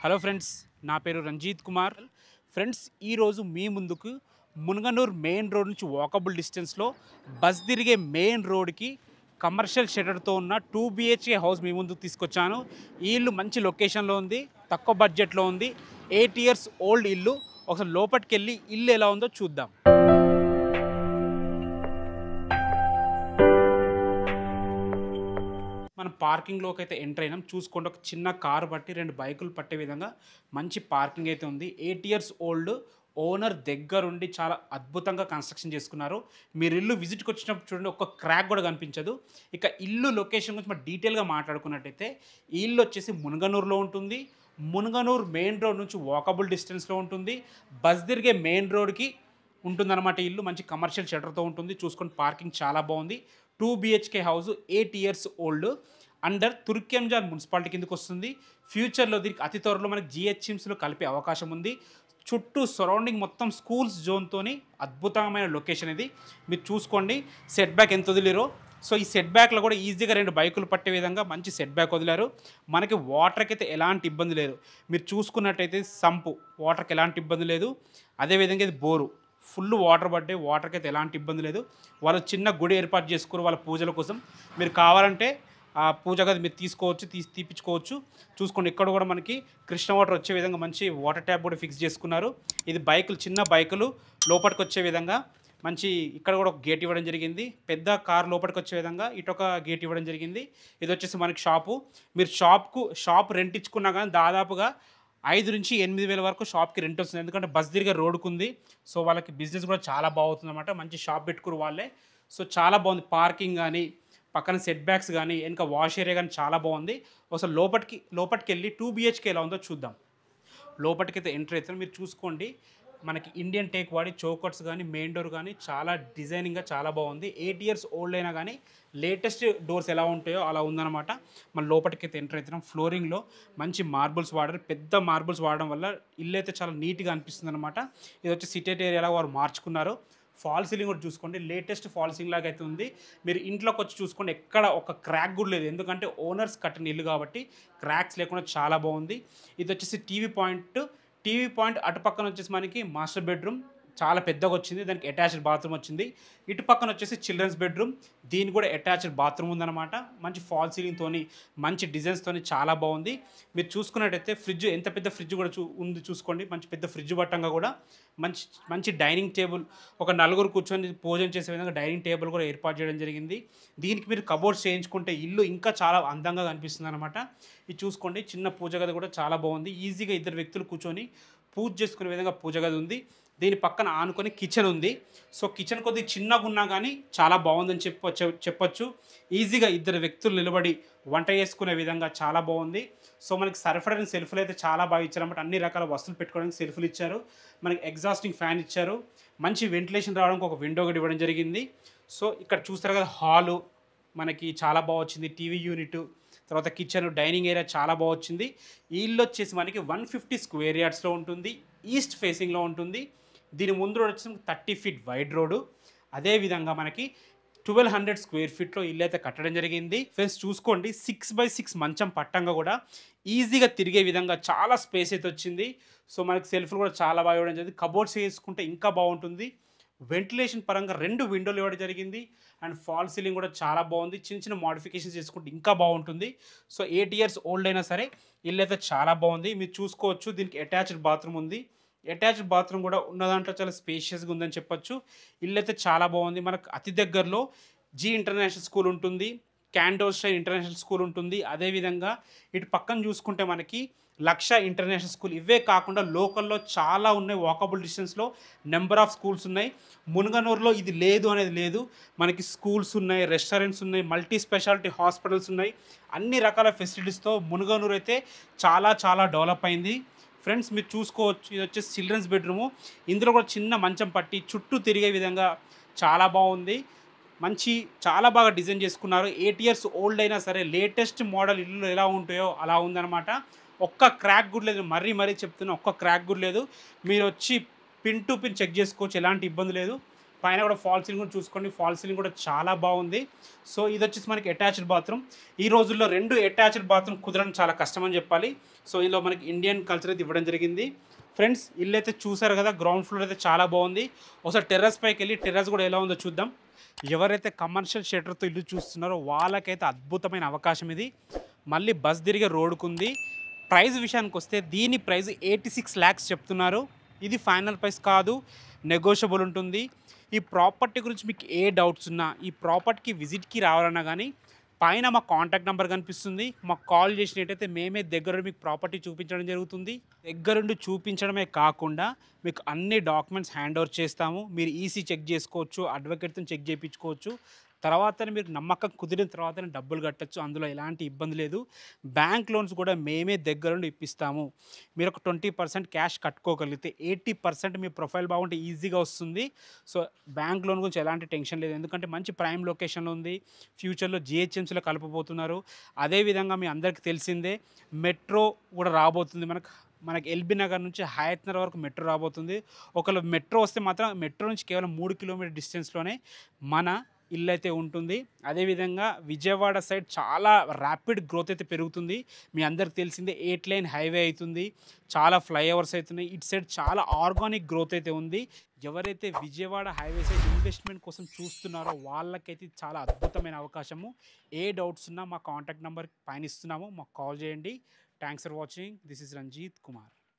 Hello friends, నా పేరు Ranjith Kumar. Friends, ఈరోజు మీ ముందుకు మునగనూర్ మెయిన్ రోడ్ నుంచి వాకబుల్ డిస్టెన్స్లో బస్ తిరిగే మెయిన్ రోడ్కి కమర్షియల్ షెటర్తో ఉన్న 2 BHK హౌస్ మీ ముందుకు తీసుకొచ్చాను. ఈ ఇల్లు మంచి లొకేషన్లో ఉంది, తక్కువ బడ్జెట్లో ఉంది, 8 years ఓల్డ్ ఇల్లు. ఒకసారి లోపలికి వెళ్ళి ఇల్లు ఎలా ఉందో చూద్దాం. మనం పార్కింగ్లోకి అయితే ఎంటర్ అయినాం. చూసుకోండి, ఒక చిన్న కారు పట్టి 2 బైకులు పట్టే విధంగా మంచి పార్కింగ్ అయితే ఉంది. 8 years ఓల్డ్ ఓనర్ దగ్గరుండి చాలా అద్భుతంగా కన్స్ట్రక్షన్ చేసుకున్నారు. మీరు ఇల్లు విజిట్కి వచ్చినప్పుడు చూడండి, ఒక్క క్రాక్ కూడా కనిపించదు. ఇక ఇల్లు లొకేషన్ గురించి మనం డీటెయిల్గా మాట్లాడుకున్నట్టయితే, ఈ ఇల్లు వచ్చేసి మునగనూరులో ఉంటుంది. మునగనూరు మెయిన్ రోడ్ నుంచి వాకబుల్ డిస్టెన్స్లో ఉంటుంది. బస్ తిరిగే మెయిన్ రోడ్కి ఉంటుందన్నమాట. ఇల్లు మంచి కమర్షియల్ షట్టర్తో ఉంటుంది. చూసుకొని పార్కింగ్ చాలా బాగుంది. 2 BHK house, 8 years old, under Turkayamjal municipality కిందకి వస్తుంది. ఫ్యూచర్లో దీనికి అతి త్వరలో మనకి GHMSలో కలిపే అవకాశం ఉంది. చుట్టూ సరౌండింగ్ మొత్తం స్కూల్స్ జోన్తోని అద్భుతమైన లొకేషన్ ఇది. మీరు చూసుకోండి సెట్ బ్యాక్ ఎంత వదిలేరో. సో ఈ సెట్ బ్యాక్లో కూడా ఈజీగా 2 బైకులు పట్టే విధంగా మంచి సెట్ బ్యాక్ వదిలారు. మనకి వాటర్కి అయితే ఎలాంటి ఇబ్బంది లేదు. మీరు చూసుకున్నట్టయితే సంపు, వాటర్కి ఎలాంటి ఇబ్బంది లేదు. అదేవిధంగా ఇది బోరు, ఫుల్ వాటర్ పడ్డాయి. వాటర్కి అయితే ఎలాంటి ఇబ్బంది లేదు. వాళ్ళు చిన్న గుడి ఏర్పాటు చేసుకున్నారు వాళ్ళ పూజల కోసం. మీరు కావాలంటే ఆ పూజ గది మీరు తీసుకోవచ్చు, తీపించుకోవచ్చు. చూసుకోండి, ఇక్కడ కూడా మనకి కృష్ణ వాటర్ వచ్చే విధంగా మంచి వాటర్ ట్యాప్ కూడా ఫిక్స్ చేసుకున్నారు. ఇది బైకులు, చిన్న బైకులు లోపలికి వచ్చే విధంగా మంచి ఇక్కడ కూడా ఒక గేట్ ఇవ్వడం జరిగింది. పెద్ద కార్ లోపలికి వచ్చే విధంగా ఇటొక గేట్ ఇవ్వడం జరిగింది. ఇది వచ్చేసి మనకి షాపు. మీరు షాప్ రెంట్ ఇచ్చుకున్నా కానీ దాదాపుగా 5 నుంచి 8 వేల వరకు షాప్కి రెంట్ వస్తుంది. ఎందుకంటే బస్ తిరిగే రోడ్డుకు ఉంది. సో వాళ్ళకి బిజినెస్ కూడా చాలా బాగుంటుంది అనమాట. మంచి షాప్ పెట్టుకురు వాళ్ళే. సో చాలా బాగుంది. పార్కింగ్ కానీ, పక్కన సెట్ బ్యాక్స్ కానీ, వెనక వాష్ ఏరియా కానీ చాలా బాగుంది. ఒకసారి లోపలికి వెళ్ళి 2 BHK ఎలా ఉందో చూద్దాం. లోపలికైతే ఎంటర్ అవుతారు. మీరు చూసుకోండి, మనకి ఇండియన్ టేక్ వాడి చౌకట్స్ కానీ, మెయిన్ డోర్ కానీ చాలా డిజైనింగ్గా చాలా బాగుంది. 8 years ఓల్డ్ అయినా కానీ లేటెస్ట్ డోర్స్ ఎలా ఉంటాయో అలా ఉందన్నమాట. మన లోపలికైతే ఎంటర్ అవుతున్నాం. ఫ్లోరింగ్లో మంచి మార్బుల్స్ వాడారు. పెద్ద మార్బుల్స్ వాడడం వల్ల ఇల్లు అయితే చాలా నీట్గా అనిపిస్తుంది అనమాట. ఇది వచ్చి సిటేట్ ఏరియాలో వారు మార్చుకున్నారు. ఫాల్ సీలింగ్ కూడా చూసుకోండి, లేటెస్ట్ ఫాల్ సీలింగ్ లాగా అయితే ఉంది. మీరు ఇంట్లోకి వచ్చి చూసుకోండి, ఎక్కడ ఒక క్రాక్ కూడా లేదు. ఎందుకంటే ఓనర్స్ కట్టిన ఇల్లు కాబట్టి క్రాక్స్ లేకుండా చాలా బాగుంది. ఇది వచ్చేసి టీవీ పాయింట్ అటు పక్కన వచ్చేసి మనకి మాస్టర్ బెడ్రూమ్ చాలా పెద్దగా వచ్చింది. దానికి అటాచ్డ్ బాత్రూమ్ వచ్చింది. ఇటు పక్కన వచ్చేసి చిల్డ్రన్స్ బెడ్రూమ్, దీనికి కూడా అటాచ్డ్ బాత్రూమ్ ఉందన్నమాట. మంచి ఫాల్ సీలింగ్తోని, మంచి డిజైన్స్తోని చాలా బాగుంది. మీరు చూసుకున్నట్టయితే ఫ్రిడ్జ్, ఎంత పెద్ద ఫ్రిడ్జ్ కూడా ఉంది చూసుకోండి. మంచి పెద్ద ఫ్రిడ్జ్ పట్టంగా కూడా మంచి మంచి డైనింగ్ టేబుల్, ఒక నలుగురు కూర్చొని భోజనం చేసే విధంగా డైనింగ్ టేబుల్ కూడా ఏర్పాటు చేయడం జరిగింది. దీనికి మీరు కబోర్డ్స్ చేయించుకుంటే ఇల్లు ఇంకా చాలా అందంగా కనిపిస్తుంది అనమాట. ఇది చూసుకోండి, చిన్న పూజ గది కూడా చాలా బాగుంది. ఈజీగా 2 వ్యక్తులు కూర్చొని పూజ చేసుకునే విధంగా పూజ గది ఉంది. దీని పక్కన ఆనుకొని కిచెన్ ఉంది. సో కిచెన్ కొద్దిగా చిన్నగా ఉన్నా కానీ చాలా బాగుందని చెప్పొచ్చు. ఈజీగా 2 వ్యక్తులు నిలబడి వంట చేసుకునే విధంగా చాలా బాగుంది. సో మనకి సరిపడిన సెల్ఫ్లు అయితే చాలా బాగా ఇచ్చారన్నమాట. అన్ని రకాల వస్తువులు పెట్టుకోవడానికి సెల్ఫ్లు ఇచ్చారు. మనకి ఎగ్జాస్టింగ్ ఫ్యాన్ ఇచ్చారు. మంచి వెంటిలేషన్ రావడానికి ఒక విండో కూడా ఇవ్వడం జరిగింది. సో ఇక్కడ చూస్తారు కదా, హాలు మనకి చాలా బాగా వచ్చింది. టీవీ యూనిట్, తర్వాత కిచెన్, డైనింగ్ ఏరియా చాలా బాగా వచ్చింది. ఈ ఇల్లు వచ్చేసి మనకి 150 square yardsలో ఉంటుంది. ఈస్ట్ ఫేసింగ్లో ఉంటుంది. దీని ముందు రోడ్ వచ్చేసి 30 feet వైడ్ రోడ్డు. అదేవిధంగా మనకి 1200 square feetలో ఇల్లు అయితే కట్టడం జరిగింది. ఫ్రెండ్స్ చూసుకోండి, 6x6 మంచం పట్టంగా కూడా ఈజీగా తిరిగే విధంగా చాలా స్పేస్ అయితే వచ్చింది. సో మనకి సెల్ఫ్లు కూడా చాలా బాగా ఇవ్వడం జరిగింది. కబోర్డ్స్ వేసుకుంటే ఇంకా బాగుంటుంది. వెంటిలేషన్ పరంగా 2 విండోలు ఇవ్వడం జరిగింది. అండ్ ఫాల్ సీలింగ్ కూడా చాలా బాగుంది. చిన్న చిన్న మోడిఫికేషన్స్ చేసుకుంటే ఇంకా బాగుంటుంది. సో 8 years ఓల్డ్ అయినా సరే ఇల్లు అయితే చాలా బాగుంది. మీరు చూసుకోవచ్చు, దీనికి అటాచ్డ్ బాత్రూమ్ ఉంది. అటాచ్డ్ బాత్రూమ్ కూడా ఉన్న దాంట్లో చాలా స్పేషియస్గా ఉందని చెప్పొచ్చు. ఇల్లు అయితే చాలా బాగుంది. మనకు అతి దగ్గరలో జీ ఇంటర్నేషనల్ స్కూల్ ఉంటుంది, క్యాండోస్టైన్ ఇంటర్నేషనల్ స్కూల్ ఉంటుంది. అదేవిధంగా ఇటు పక్కన చూసుకుంటే మనకి లక్ష ఇంటర్నేషనల్ స్కూల్. ఇవే కాకుండా లోకల్లో చాలా ఉన్నాయి. వాకబుల్ డిస్టెన్స్లో నెంబర్ ఆఫ్ స్కూల్స్ ఉన్నాయి. మునగనూరులో ఇది లేదు అనేది లేదు. మనకి స్కూల్స్ ఉన్నాయి, రెస్టారెంట్స్ ఉన్నాయి, మల్టీ స్పెషాలిటీ హాస్పిటల్స్ ఉన్నాయి. అన్ని రకాల ఫెసిలిటీస్తో మునగనూరు అయితే చాలా చాలా డెవలప్ అయింది. ఫ్రెండ్స్ మీరు చూసుకోవచ్చు, ఇది వచ్చేసి చిల్డ్రన్స్ బెడ్రూము. ఇందులో కూడా చిన్న మంచం పట్టి చుట్టూ తిరిగే విధంగా చాలా బాగుంది. చాలా బాగా డిజైన్ చేసుకున్నారు. 8 years ఓల్డ్ అయినా సరే లేటెస్ట్ మోడల్ ఇల్లు ఎలా ఉంటాయో అలా ఉందన్నమాట. ఒక్క క్రాక్ కూడా లేదు. మరీ చెప్తున్నా, ఒక్క క్రాక్ కూడా లేదు. మీరు వచ్చి పిన్ టు పిన్ చెక్ చేసుకోవచ్చు, ఎలాంటి ఇబ్బంది లేదు. పైన కూడా ఫాల్ సీలింగ్ కూడా చూసుకోండి, ఫాల్ సీలింగ్ కూడా చాలా బాగుంది. సో ఇది వచ్చేసి మనకి అటాచ్డ్ బాత్రూమ్. ఈ రోజుల్లో 2 అటాచ్డ్ బాత్రూమ్ కుదరడం చాలా కష్టం అని చెప్పాలి. సో ఇందులో మనకి ఇండియన్ కల్చర్ అయితే ఇవ్వడం జరిగింది. ఫ్రెండ్స్ ఇల్లు అయితే చూసారు కదా, గ్రౌండ్ ఫ్లోర్ అయితే చాలా బాగుంది. ఒకసారి టెర్రస్ పైకి వెళ్ళి టెర్రస్ కూడా ఎలా ఉందో చూద్దాం. ఎవరైతే కమర్షియల్ షెటర్తో ఇల్లు చూస్తున్నారో వాళ్ళకైతే అద్భుతమైన అవకాశం ఇది. మళ్ళీ బస్ తిరిగే రోడ్డుకుంది. ప్రైస్ విషయానికి వస్తే దీని ప్రైస్ 86 lakhs చెప్తున్నారు. ఇది ఫైనల్ ప్రైస్ కాదు, నెగోషియబుల్ ఉంటుంది. ఈ ప్రాపర్టీ గురించి మీకు ఏ డౌట్స్ ఉన్నా, ఈ ప్రాపర్టీకి విజిట్కి రావాలన్నా కానీ పైన మా కాంటాక్ట్ నెంబర్ కనిపిస్తుంది. మాకు కాల్ చేసినట్టయితే మేమే దగ్గరుండి మీకు ప్రాపర్టీ చూపించడం జరుగుతుంది. దగ్గరుండి చూపించడమే కాకుండా మీకు అన్ని డాక్యుమెంట్స్ హ్యాండ్ ఓవర్ చేస్తాము. మీరు ఈసీ చెక్ చేసుకోవచ్చు, అడ్వకేట్తో చెక్ చేయించుకోవచ్చు. తర్వాతనే మీరు నమ్మకం కుదిరిన తర్వాతనే డబ్బులు కట్టచ్చు. అందులో ఎలాంటి ఇబ్బంది లేదు. బ్యాంక్ లోన్స్ కూడా మేమే దగ్గరుండి ఇప్పిస్తాము. మీరు ఒక 20% క్యాష్ కట్టుకోగలిగితే 80% మీ ప్రొఫైల్ బాగుంటే ఈజీగా వస్తుంది. సో బ్యాంక్ లోన్ గురించి ఎలాంటి టెన్షన్ లేదు. ఎందుకంటే మంచి ప్రైమ్ లొకేషన్లో ఉంది. ఫ్యూచర్లో జిహెచ్ఎంసీలో కలపబోతున్నారు. అదేవిధంగా మీ అందరికీ తెలిసిందే మెట్రో కూడా రాబోతుంది. మనకి ఎల్బీ నగర్ నుంచి హయత్ నగర్ వరకు మెట్రో రాబోతుంది. ఒకవేళ మెట్రో వస్తే మాత్రం మెట్రో నుంచి కేవలం 3 కిలోమీటర్ డిస్టెన్స్లోనే మన ఇల్లు అయితే ఉంటుంది. అదేవిధంగా విజయవాడ సైడ్ చాలా ర్యాపిడ్ గ్రోత్ అయితే పెరుగుతుంది. మీ అందరికి తెలిసిందే 8 లైన్ హైవే అవుతుంది, చాలా ఫ్లైఓవర్స్ అవుతున్నాయి. ఇటు సైడ్ చాలా ఆర్గానిక్ గ్రోత్ అయితే ఉంది. ఎవరైతే విజయవాడ హైవే సైడ్ ఇన్వెస్ట్మెంట్ కోసం చూస్తున్నారో వాళ్ళకైతే చాలా అద్భుతమైన అవకాశము. ఏ డౌట్స్ ఉన్నా మా కాంటాక్ట్ నెంబర్ పైన ఇస్తున్నాము, మాకు కాల్ చేయండి. Thanks for watching. This is Ranjith Kumar.